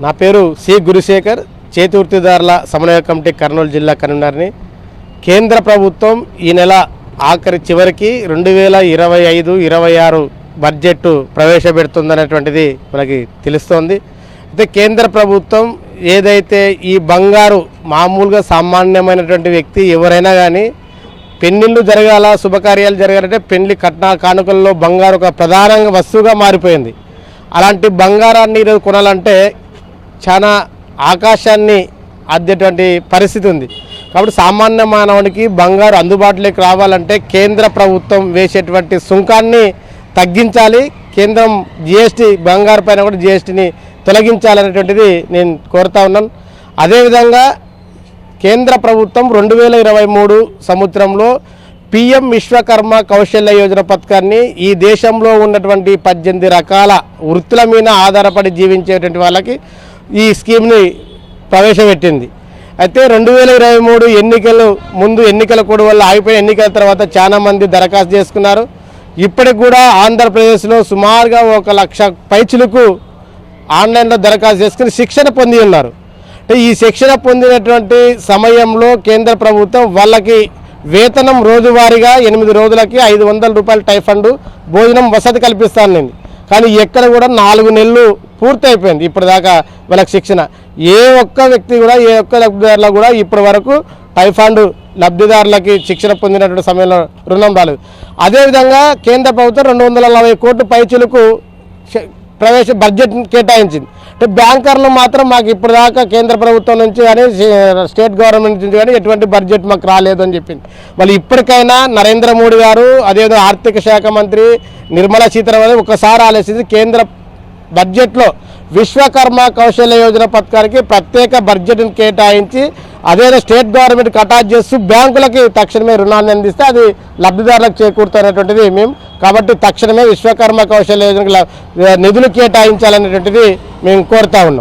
నా పేరు సి గురుశేఖర్, చేతివృత్తిదారుల సమన్వయ కమిటీ కర్నూలు జిల్లా కన్వీనర్ని. కేంద్ర ప్రభుత్వం ఈ నెల చివరికి 2025-26 బడ్జెట్ ప్రవేశపెడుతుందనేటువంటిది మనకి తెలుస్తోంది. అయితే కేంద్ర ప్రభుత్వం ఏదైతే ఈ బంగారు మామూలుగా సామాన్యమైనటువంటి వ్యక్తి ఎవరైనా కానీ పెళ్లిళ్ళు జరగాల, శుభకార్యాలు జరగాలంటే పెళ్లి కానుకల్లో బంగారు ఒక ప్రధానంగా వస్తువుగా మారిపోయింది. అలాంటి బంగారాన్ని ఈరోజు కొనాలంటే చాలా ఆకాశాన్ని అద్దేటువంటి పరిస్థితి ఉంది. కాబట్టి సామాన్య మానవునికి బంగారు అందుబాటులోకి రావాలంటే కేంద్ర ప్రభుత్వం వేసేటువంటి సుంకాన్ని తగ్గించాలి. కేంద్రం జిఎస్టీ బంగారు పైన కూడా జిఎస్టీని తొలగించాలనేటువంటిది నేను కోరుతా ఉన్నాను. అదేవిధంగా కేంద్ర ప్రభుత్వం 2023 సంవత్సరంలో పిఎం విశ్వకర్మ కౌశల్య యోజన పథకాన్ని ఈ దేశంలో ఉన్నటువంటి 18 రకాల వృత్తుల మీద ఆధారపడి జీవించేటువంటి వాళ్ళకి ఈ స్కీమ్ని ప్రవేశపెట్టింది. అయితే 2023 ఎన్నికలు ముందు ఎన్నికల కోడ్ వల్ల ఆగిపోయిన ఎన్నికల తర్వాత చాలామంది దరఖాస్తు చేసుకున్నారు. ఇప్పటికి కూడా ఆంధ్రప్రదేశ్లో సుమారుగా 1 లక్ష పైచులకు ఆన్లైన్లో దరఖాస్తు చేసుకుని శిక్షణ పొంది ఉన్నారు. అంటే ఈ శిక్షణ పొందినటువంటి సమయంలో కేంద్ర ప్రభుత్వం వాళ్ళకి వేతనం రోజువారీగా 8 రోజులకి 500 రూపాయల టైఫండ్ భోజనం వసతి కల్పిస్తాను. కానీ ఎక్కడ కూడా 4 నెలలు పూర్తి అయిపోయింది ఇప్పటిదాకా వాళ్ళకి శిక్షణ. ఏ ఒక్క వ్యక్తి కూడా, ఏ ఒక్క లబ్ధిదారులు కూడా ఇప్పటి వరకు టైఫండ్ లబ్ధిదారులకి శిక్షణ పొందినటువంటి సమయంలో రుణం రాలేదు. అదేవిధంగా కేంద్ర ప్రభుత్వం 240 కోట్ల పైచులకు బడ్జెట్ కేటాయించింది. అంటే బ్యాంకర్లు మాత్రం మాకు ఇప్పటిదాకా కేంద్ర ప్రభుత్వం నుంచి కానీ స్టేట్ గవర్నమెంట్ నుంచి కానీ ఎటువంటి బడ్జెట్ మాకు రాలేదు అని చెప్పింది. మళ్ళీ ఇప్పటికైనా నరేంద్ర మోడీ గారు, అదేవిధంగా ఆర్థిక శాఖ మంత్రి నిర్మలా సీతారామన్ ఒకసారి ఆలోచించి కేంద్ర బడ్జెట్లో విశ్వకర్మ కౌశల్య యోజన పథకానికి ప్రత్యేక బడ్జెట్ను కేటాయించి అదేవిధంగా స్టేట్ గవర్నమెంట్ అటాచ్ చేస్తూ బ్యాంకులకి తక్షణమే రుణాన్ని అందిస్తే అది లబ్ధిదారులకు చేకూరుతున్నటువంటిది మేము. కాబట్టి తక్షణమే విశ్వకర్మ కౌశల్య యోజనకు నిధులు కేటాయించాలనేటువంటిది మేము కోరుతా ఉన్నాం.